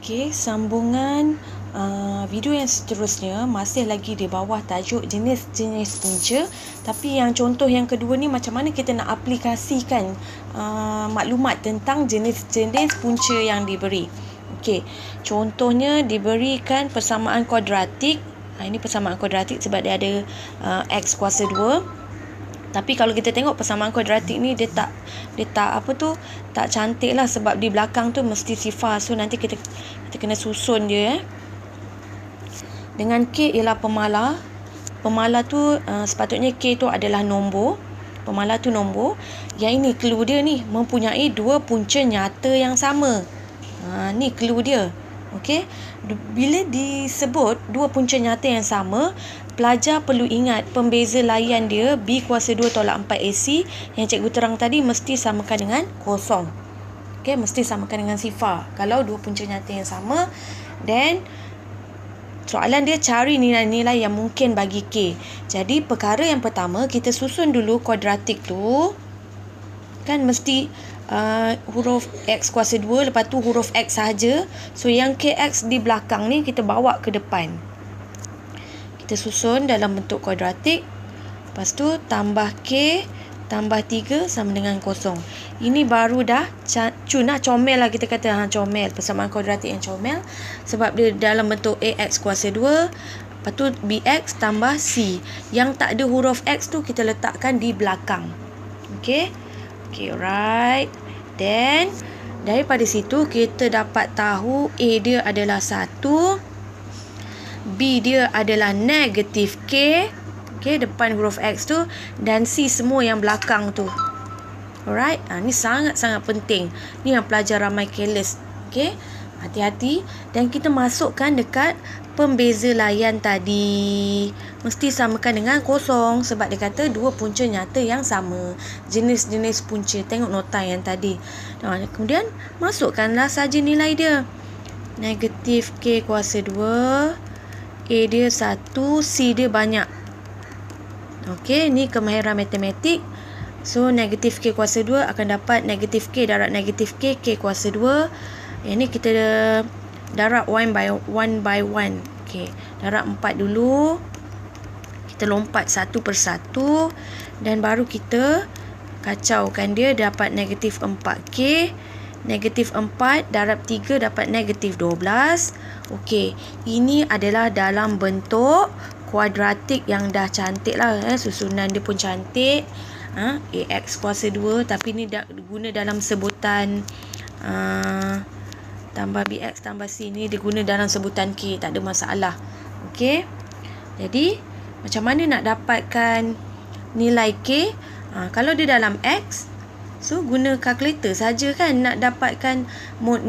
Okey, sambungan video yang seterusnya masih lagi di bawah tajuk jenis-jenis punca. Tapi yang contoh yang kedua ni macam mana kita nak aplikasikan maklumat tentang jenis-jenis punca yang diberi. Okey, contohnya diberikan persamaan kuadratik. Ini persamaan kuadratik sebab dia ada x kuasa 2. Tapi kalau kita tengok persamaan kuadratik ni dia tak tak cantik lah sebab di belakang tu mesti sifar. So nanti kita kena susun dia Dengan K ialah pemala. Pemala tu sepatutnya K tu adalah nombor. Pemala tu nombor. Yang ini clue dia ni, mempunyai dua punca nyata yang sama. Ni clue dia. Okey, bila disebut dua punca nyata yang sama, pelajar perlu ingat pembeza layan dia B kuasa 2 tolak 4 AC yang cikgu terang tadi mesti samakan dengan kosong. Okey, mesti samakan dengan sifar. Kalau dua punca nyata yang sama, then soalan dia cari nilai-nilai yang mungkin bagi K. Jadi perkara yang pertama, kita susun dulu kuadratik tu. Kan mesti huruf X kuasa 2, lepas tu huruf X sahaja. So yang KX di belakang ni kita bawa ke depan. Kita susun dalam bentuk kuadratik. Lepas tu tambah K tambah 3 sama dengan kosong. Ini baru dah comel lah, kita kata comel, persamaan kuadratik yang comel. Sebab dia dalam bentuk AX kuasa 2. Lepas tu BX tambah C. Yang tak ada huruf X tu kita letakkan di belakang. Okay, alright. Then daripada situ kita dapat tahu A dia adalah 1, B dia adalah negatif K, depan huruf X tu, dan C semua yang belakang tu. Alright, ni sangat-sangat penting. Ni yang pelajar ramai careless. Okay, hati-hati. Dan kita masukkan dekat pembeza layan tadi. Mesti samakan dengan kosong sebab dia kata dua punca nyata yang sama. Jenis-jenis punca. Tengok nota yang tadi. Kemudian masukkanlah saja nilai dia. Negatif K kuasa 2. A dia 1. C dia banyak. Okey, ni kemahiran matematik. So negatif K kuasa 2 akan dapat negatif K darab negatif K, K kuasa 2. Yang ni kita darab 1 by 1. Okey, darab 4 dulu. Kita lompat satu persatu dan baru kita kacaukan dia, dapat negatif 4K. Negatif 4 darab 3 dapat negatif 12. Okey, ini adalah dalam bentuk kuadratik yang dah cantik lah. Susunan dia pun cantik. AX kuasa 2, tapi ni dah guna dalam sebutan tambah BX tambah C ni diguna dalam sebutan K, tak ada masalah. Okey, jadi macam mana nak dapatkan nilai K? Kalau dia dalam X, so guna kalkulator saja kan nak dapatkan mod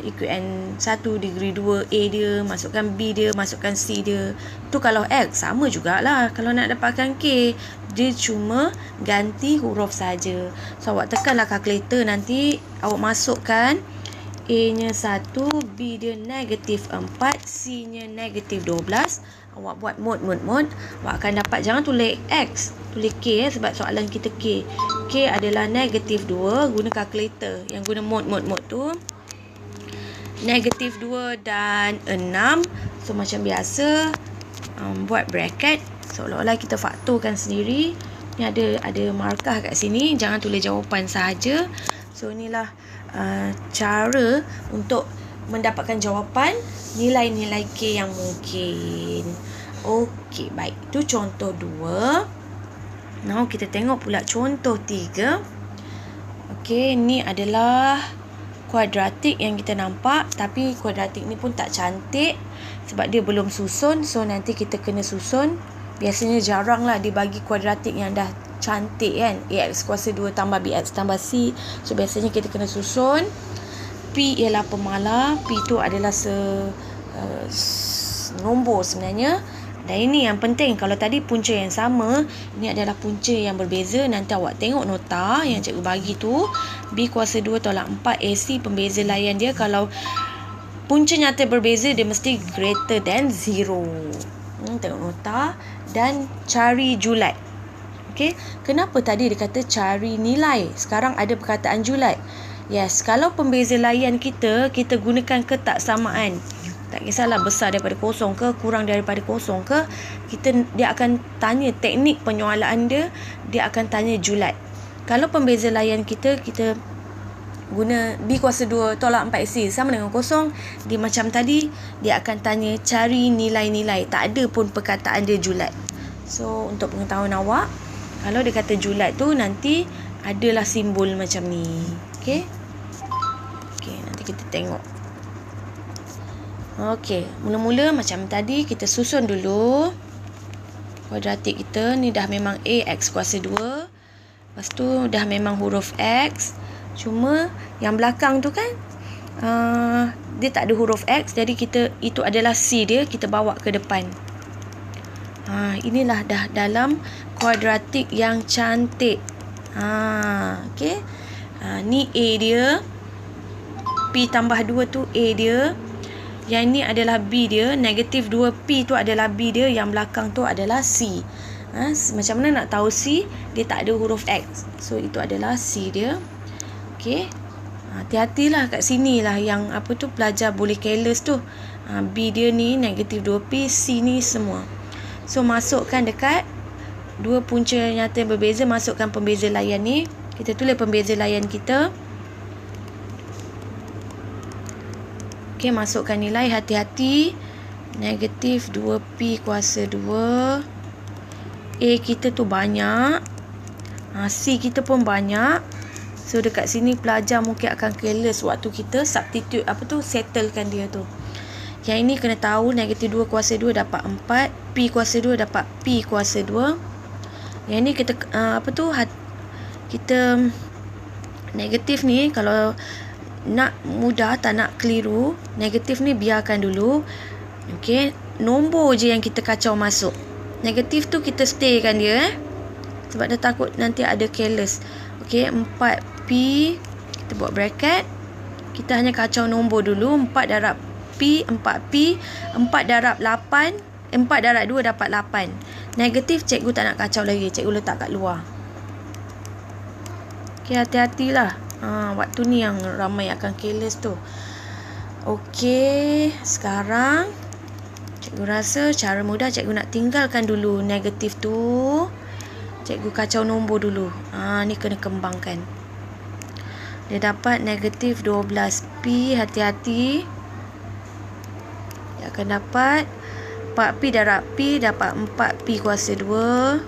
EQN 1, degree 2, A dia, masukkan B dia, masukkan C dia. Tu kalau X, sama jugalah. Kalau nak dapatkan K, dia cuma ganti huruf saja. So awak tekanlah kalkulator, nanti awak masukkan A nya 1, B dia negatif 4, C nya negatif 12. Awak buat mod. Awak akan dapat, jangan tulis X, tulis K sebab soalan kita K. K adalah negatif 2, guna kalkulator yang guna mod tu. Negatif 2 dan 6. So macam biasa, buat bracket. Seolah-olah kita faktorkan sendiri. Ni ada markah kat sini, jangan tulis jawapan sahaja. So inilah cara untuk mendapatkan jawapan nilai-nilai K yang mungkin. Okey, baik. Itu contoh 2. Now kita tengok pula contoh 3. Okey, ni adalah kuadratik yang kita nampak, tapi kuadratik ni pun tak cantik sebab dia belum susun. So nanti kita kena susun. Biasanya jarang lah dibagi kuadratik yang dah cantik kan. AX kuasa 2 tambah BX tambah C. So biasanya kita kena susun. P ialah pemala. P tu adalah nombor sebenarnya. Dan ini yang penting, kalau tadi punca yang sama, ini adalah punca yang berbeza. Nanti awak tengok nota yang cikgu bagi tu, B kuasa 2 tolak 4 AC, pembeza layan dia. Kalau punca nyata berbeza, dia mesti greater than 0. Tengok nota dan cari julat. Okey, kenapa tadi dia kata cari nilai? Sekarang ada perkataan julat. Yes, kalau pembeza layan kita gunakan ketaksamaan. Tak kisahlah besar daripada kosong ke, kurang daripada kosong ke, dia akan tanya teknik penyoalan dia akan tanya julat. Kalau pembeza layan kita guna B kuasa 2 tolak 4C sama dengan kosong, dia macam tadi, dia akan tanya cari nilai-nilai. Tak ada pun perkataan dia julat. So, untuk pengetahuan awak, kalau dia kata julat tu, nanti adalah simbol macam ni. Okey? Okey, nanti kita tengok. Okey, mula-mula macam tadi, kita susun dulu kuadratik kita. Ni dah memang AX kuasa 2. Lepas tu dah memang huruf X. Cuma yang belakang tu kan, dia tak ada huruf X. Jadi itu adalah C dia, kita bawa ke depan. Inilah dah dalam kuadratik yang cantik. Okey. Ni A dia. P tambah 2 tu A dia. Yang ni adalah B dia. Negatif 2P tu adalah B dia. Yang belakang tu adalah C. Macam mana nak tahu C? Dia tak ada huruf X. So, itu adalah C dia. Okey. Hati-hatilah kat sini lah. Yang apa tu pelajar boleh careless tu. B dia ni negatif 2P. C ni semua. So, masukkan dekat dua punca nyata yang berbeza. Masukkan pembeza layan ni. Kita tulis pembeza layan kita. Okey, masukkan nilai, hati-hati. Negatif 2P kuasa 2. A kita tu banyak. C kita pun banyak. So, dekat sini pelajar mungkin akan careless waktu kita substitute, settlekan dia tu. Yang ini kena tahu, negatif 2 kuasa 2 dapat 4. P kuasa 2 dapat P kuasa 2. Yang ini kita, kita negatif ni, kalau nak mudah, tak nak keliru, negatif ni biarkan dulu. Okey, nombor je yang kita kacau masuk. Negatif tu kita staykan dia sebab dia takut nanti ada careless. Okey, 4P, kita buat bracket. Kita hanya kacau nombor dulu. 4 darab P, 4P. 4 darab 8, 4 darab 2 dapat 8. Negatif cikgu tak nak kacau lagi, cikgu letak kat luar. Okey, hati-hatilah. Waktu ni yang ramai akan careless tu. Okey, sekarang cikgu rasa cara mudah cikgu nak tinggalkan dulu negatif tu. Cikgu kacau nombor dulu. Ni kena kembangkan. Dia dapat negatif 12P. Hati-hati. Dia akan dapat 4P darab P dapat 4P kuasa 2.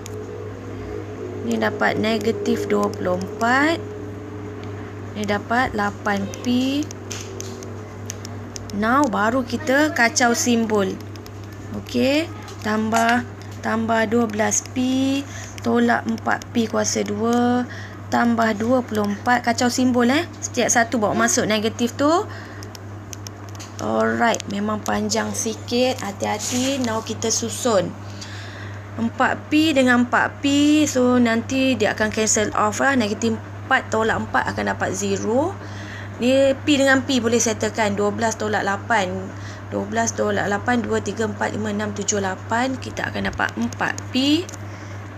Ni dapat negatif 24. Ni dapat 8P. Now baru kita kacau simbol. Okey, tambah 12P tolak 4P kuasa 2 tambah 24. Kacau simbol setiap satu bawa masuk negatif tu. Alright, memang panjang sikit, hati-hati. Now kita susun 4P dengan 4P. So nanti dia akan cancel off lah. Negatif 4 tolak 4 akan dapat 0. Ni P dengan P boleh settlekan. 12 tolak 8. 12 tolak 8. 2, 3, 4, 5, 6, 7, 8. Kita akan dapat 4P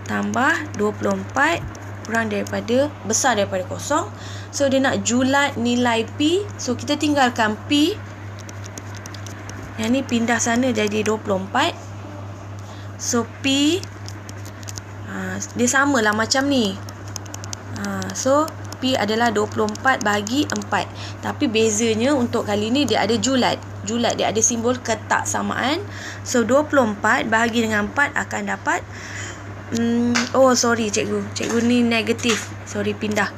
tambah 24 kurang daripada, besar daripada kosong. So, dia nak julat nilai P. So, kita tinggalkan P. Yang ni pindah sana jadi 24. So, P dia samalah macam ni. So, P adalah 24 bagi 4. Tapi bezanya untuk kali ni dia ada julat. Julat dia ada simbol ketaksamaan. So, 24 bahagi dengan 4 akan dapat sorry cikgu. Cikgu ni negatif. Sorry, pindah.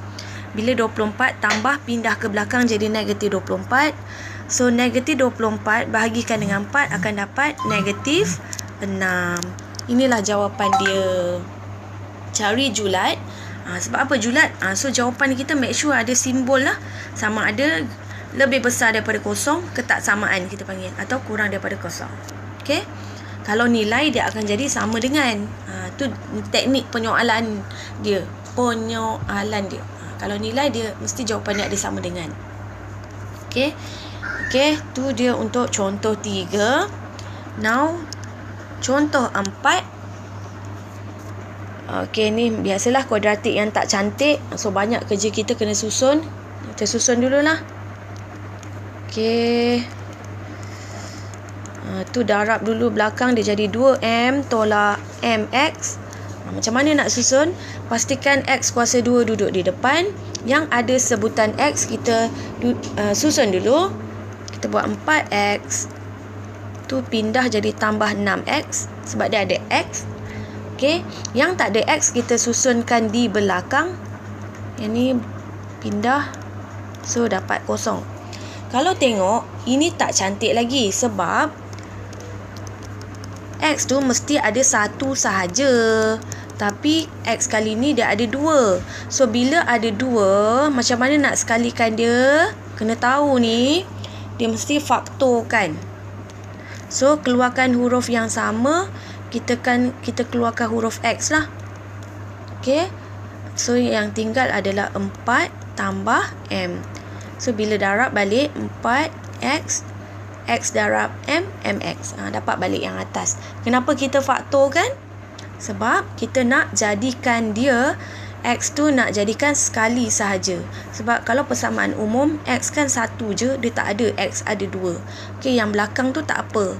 Bila 24 tambah pindah ke belakang jadi negatif 24. So, negatif 24 bahagikan dengan 4 akan dapat negatif 6. Inilah jawapan dia. Cari julat. Sebab apa julat? So, jawapan kita make sure ada simbol lah. Sama ada lebih besar daripada kosong, ketaksamaan kita panggil. Atau kurang daripada kosong. Okay? Kalau nilai dia akan jadi sama dengan. Tu teknik penyoalan dia. Kalau nilai dia mesti jawapan dia ada sama dengan. Okay? Okay, tu dia untuk contoh 3. Now, contoh 4. Okey, ni biasalah kuadratik yang tak cantik. So, banyak kerja kita kena susun. Kita susun dululah. Okey. Tu darab dulu belakang dia jadi 2M tolak MX. Macam mana nak susun? Pastikan X kuasa 2 duduk di depan. Yang ada sebutan X kita susun dulu. Kita buat 4X. Tu pindah jadi tambah 6X. Sebab dia ada X. Okey. Yang tak ada X kita susunkan di belakang. Yang ni pindah. So dapat kosong. Kalau tengok ini tak cantik lagi. Sebab X tu mesti ada satu sahaja. Tapi X kali ni dia ada 2. So bila ada 2, macam mana nak sekalikan dia? Kena tahu ni, dia mesti faktorkan. So keluarkan huruf yang sama, kita keluarkan huruf X lah. Okey. So yang tinggal adalah 4 tambah M. So bila darab balik 4X X darab M, MX. Dapat balik yang atas. Kenapa kita faktorkan? Sebab kita nak jadikan dia, X tu nak jadikan sekali sahaja. Sebab kalau persamaan umum, X kan satu je, dia tak ada X ada 2. Okey, yang belakang tu tak apa.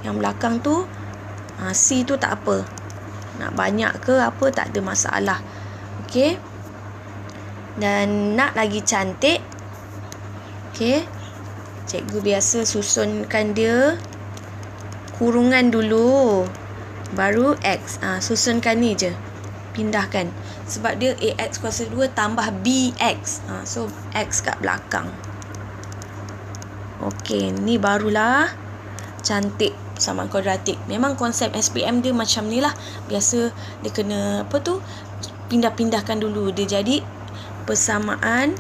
Yang belakang tu, C tu tak apa. Nak banyak ke apa, tak ada masalah. Okey. Dan nak lagi cantik, okey, cikgu biasa susunkan dia kurungan dulu. Baru X. Susunkan ni je. Pindahkan. Sebab dia AX kuasa 2 tambah BX. So, X kat belakang. Okey, ni barulah cantik persamaan kuadratik. Memang konsep SPM dia macam ni lah. Biasa dia kena pindah-pindahkan dulu. Dia jadi persamaan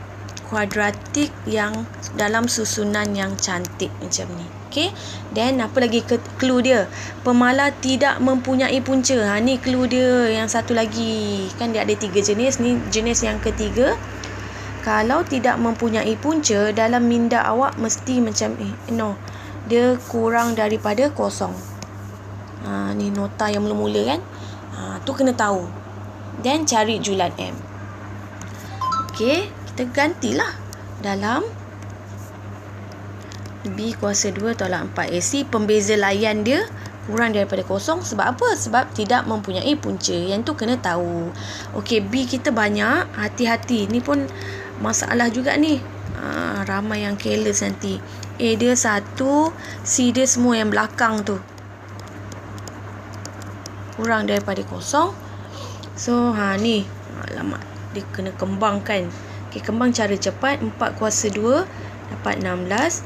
kuadratik yang dalam susunan yang cantik macam ni. Okey. Then apa lagi clue dia? Pemala tidak mempunyai punca. Ni clue dia yang satu lagi. Kan dia ada 3 jenis. Ni jenis yang ketiga. Kalau tidak mempunyai punca, dalam minda awak mesti macam dia kurang daripada kosong. Ni nota yang mula-mula kan. Tu kena tahu. Then cari julat M. Okey, kita gantilah dalam B kuasa 2 tolak 4 AC. Pembeza layan dia kurang daripada kosong. Sebab apa? Sebab tidak mempunyai punca. Yang tu kena tahu. Okey, B kita banyak. Hati-hati. Ni pun masalah juga ni. Ramai yang careless nanti. A dia 1, C dia semua yang belakang tu kurang daripada kosong. So ni alamat dia kena kembangkan. Okey, kembang cara cepat. 4 kuasa 2 dapat 16.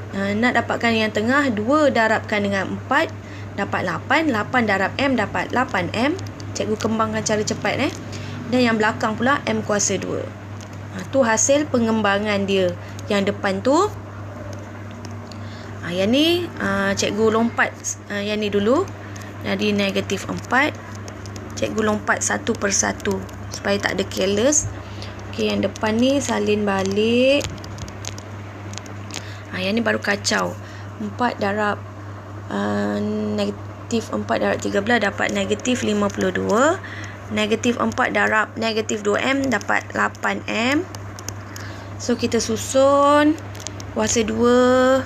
Nak dapatkan yang tengah, 2 darabkan dengan 4 dapat 8. 8 darab M dapat 8M. Cikgu kembangkan cara cepat. Dan yang belakang pula M kuasa 2. Tu hasil pengembangan dia. Yang depan tu, yang ni cikgu lompat yang ni dulu. Jadi negatif 4. Cikgu lompat satu persatu supaya tak ada careless. Okey, yang depan ni salin balik. Yang ni baru kacau. 4 darab negatif 4 darab 13 dapat negatif 52. Negatif 4 darab negatif 2M dapat 8M. So kita susun. Kuasa 2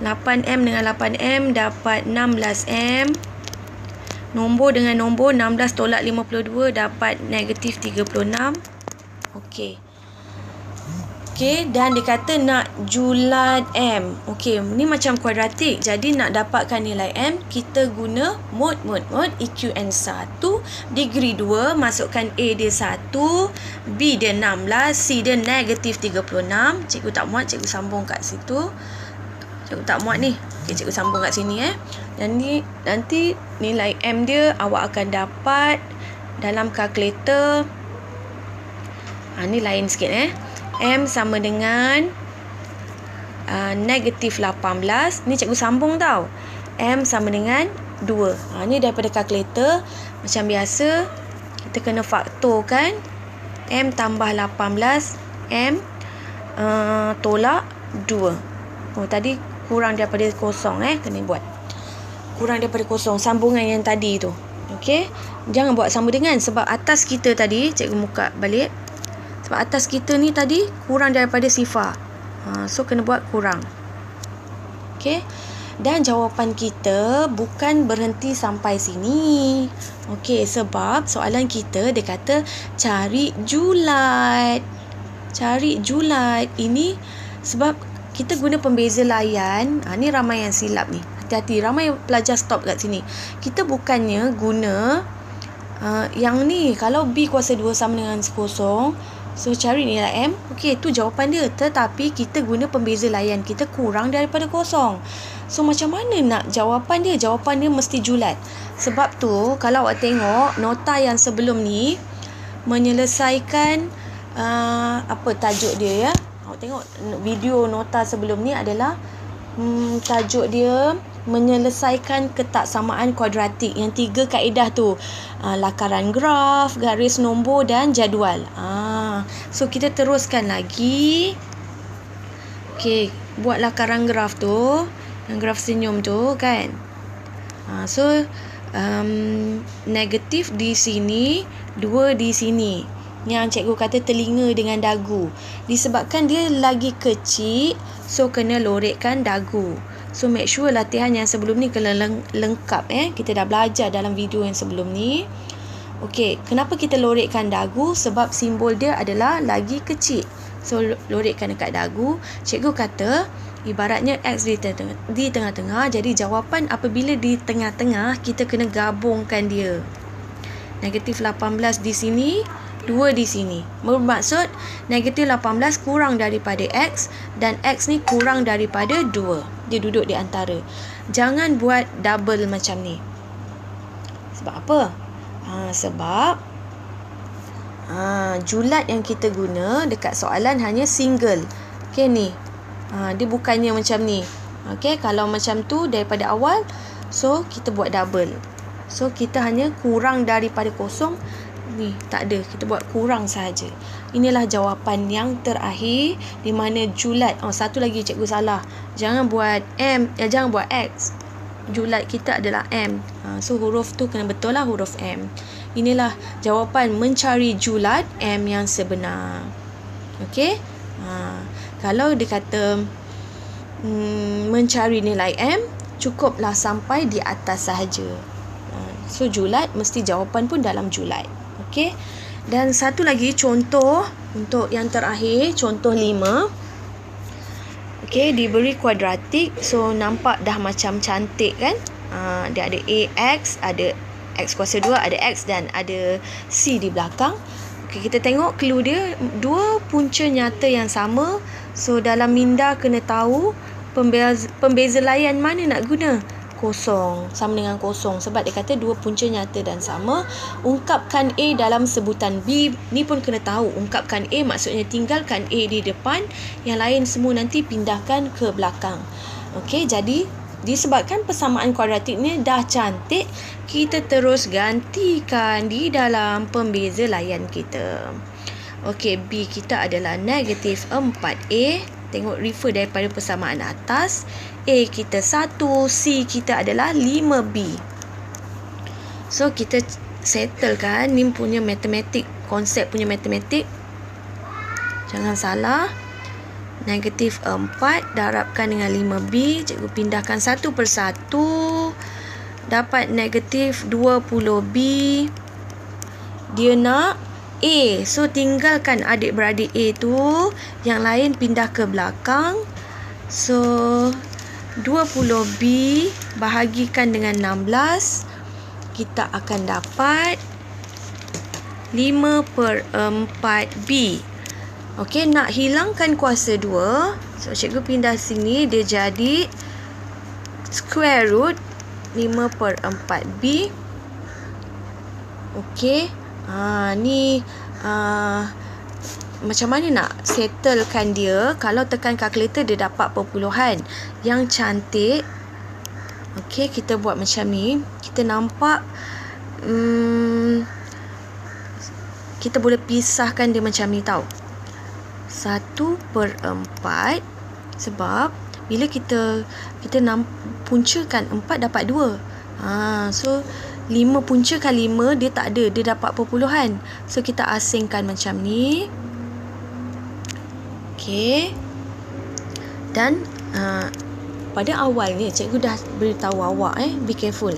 8M dengan 8M dapat 16M. Nombor dengan nombor 16 tolak 52 dapat negatif 36. Okey. Okey, dan dia kata nak julat M. Okey, ni macam kuadratik. Jadi nak dapatkan nilai M, kita guna mod EQN 1, degree 2, masukkan A dia 1, B dia 16, C dia negatif 36. Cikgu tak muat, cikgu sambung kat situ. Cikgu tak muat ni. Okey, cikgu sambung kat sini Dan ni nanti nilai M dia awak akan dapat dalam kalkulator. Ni lain sikit M sama dengan negatif 18. Ni cikgu sambung tau. M sama dengan 2. Ni daripada kalkulator. Macam biasa, kita kena faktorkan. M tambah 18. M tolak 2. Tadi kurang daripada kosong. Kena buat kurang daripada kosong. Sambungan yang tadi tu. Okey. Jangan buat sama dengan. Sebab atas kita tadi, cikgu buka balik. Sebab atas kita ni tadi kurang daripada sifar. So kena buat kurang. Okey. Dan jawapan kita bukan berhenti sampai sini. Okey, sebab soalan kita dia kata cari julat. Cari julat. Ini sebab kita guna pembeza layan. Ni ramai yang silap ni. Hati-hati, ramai pelajar stop kat sini. Kita bukannya guna yang ni. Kalau B kuasa 2 sama dengan kosong, so cari nilai M. Okey, tu jawapan dia. Tetapi kita guna pembeza layan. Kita kurang daripada kosong. So macam mana nak jawapan dia? Jawapan dia mesti julat. Sebab tu kalau awak tengok nota yang sebelum ni menyelesaikan apa tajuk dia ya. Awak tengok video nota sebelum ni adalah tajuk dia menyelesaikan ketaksamaan kuadratik. Yang 3 kaedah tu, lakaran graf, garis nombor dan jadual. So kita teruskan lagi. Okey, buat lakaran graf tu, yang graf senyum tu kan. So negatif di sini, 2 di sini. Yang cikgu kata telinga dengan dagu. Disebabkan dia lagi kecil, so kena lorekkan dagu. So make sure latihan yang sebelum ni kena lengkap. Kita dah belajar dalam video yang sebelum ni. Okey, kenapa kita lorekkan dagu? Sebab simbol dia adalah lagi kecil. So lorekkan dekat dagu. Cikgu kata ibaratnya X di tengah-tengah. Jadi jawapan apabila di tengah-tengah, kita kena gabungkan dia. Negatif 18 di sini, 2 di sini. Bermaksud negatif 18 kurang daripada X dan X ni kurang daripada 2. Dia duduk di antara. Jangan buat double macam ni. Sebab apa? Sebab julat yang kita guna dekat soalan hanya single. Okey ni. Dia bukannya macam ni. Okey, kalau macam tu daripada awal, so kita buat double. So kita hanya kurang daripada kosong. Ni tak ada, kita buat kurang sahaja. Inilah jawapan yang terakhir di mana julat. Satu lagi cikgu salah. Jangan buat M, jangan buat X. Julat kita adalah M. So huruf tu kena betul lah, huruf M. Inilah jawapan mencari julat M yang sebenar. Okey? Kalau dia kata mencari nilai M, cukuplah sampai di atas sahaja. So julat mesti jawapan pun dalam julat. Okey. Dan satu lagi contoh untuk yang terakhir, contoh 5. Okey, diberi kuadratik. So nampak dah macam cantik kan? Dia ada AX, ada X kuasa 2, ada X dan ada C di belakang. Okey, kita tengok clue dia, 2 punca nyata yang sama. So dalam minda kena tahu pembeza layan mana nak guna. Kosong, sama dengan kosong. Sebab dia kata 2 punca nyata dan sama. Ungkapkan A dalam sebutan B. Ni pun kena tahu. Ungkapkan A maksudnya tinggalkan A di depan, yang lain semua nanti pindahkan ke belakang. Okey, jadi disebabkan persamaan kuadratik ni dah cantik, kita terus gantikan di dalam pembeza layan kita. Okey, B kita adalah negatif 4A. Tengok refer daripada persamaan atas. A kita 1, C kita adalah 5B. So kita settle kan, ni punya matematik, konsep punya matematik. Jangan salah. Negatif 4 darabkan dengan 5B. Cikgu pindahkan satu persatu. Dapat negatif 20B. Dia nak A. So tinggalkan adik-beradik A tu. Yang lain pindah ke belakang. So 20B bahagikan dengan 16. Kita akan dapat 5/4B. Okey, nak hilangkan kuasa 2. So cikgu pindah sini. Dia jadi square root 5/4B. Okey. Ni macam mana nak settlekan dia? Kalau tekan kalkulator dia dapat perpuluhan. Yang cantik. Okey, kita buat macam ni. Kita nampak kita boleh pisahkan dia macam ni tau. 1/4. Sebab bila kita puncakan 4 dapat 2. So 5 punca kali 5 dia tak ada, dia dapat perpuluhan. So kita asingkan macam ni. Okey. Dan pada awalnya cikgu dah beritahu awak be careful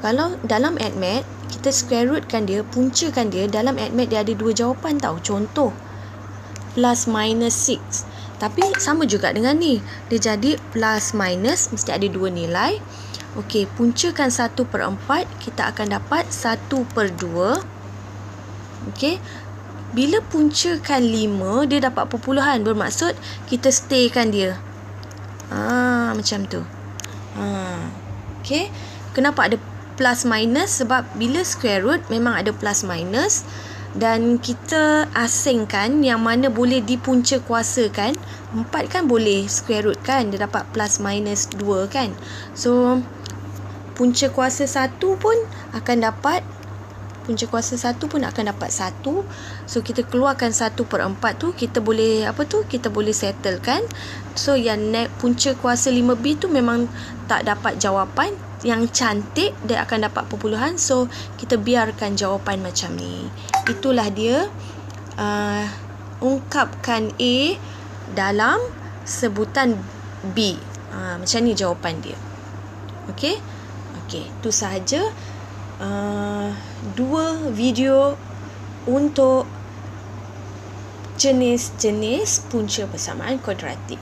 Kalau dalam ADMAT kita square rootkan dia, puncakan dia, dalam ADMAT dia ada dua jawapan tau. Contoh plus minus 6. Tapi sama juga dengan ni. Dia jadi plus minus mesti ada dua nilai. Okey, puncakan 1/4 kita akan dapat 1/2. Okey. Bila puncakan 5 dia dapat perpuluhan, bermaksud kita staykan dia. Macam tu. Okey. Kenapa ada plus minus? Sebab bila square root memang ada plus minus dan kita asingkan yang mana boleh dipunca kuasakan. 4 kan boleh square root kan, dia dapat plus minus 2 kan. So punca kuasa 1 pun akan dapat 1. So kita keluarkan 1/4 tu, kita boleh kita boleh settlekan. So yang punca kuasa 5B tu memang tak dapat jawapan. Yang cantik dia akan dapat perpuluhan. So kita biarkan jawapan macam ni. Itulah dia ungkapkan A dalam sebutan B. Macam ni jawapan dia. Okey, itu sahaja 2 video untuk jenis-jenis punca persamaan kuadratik.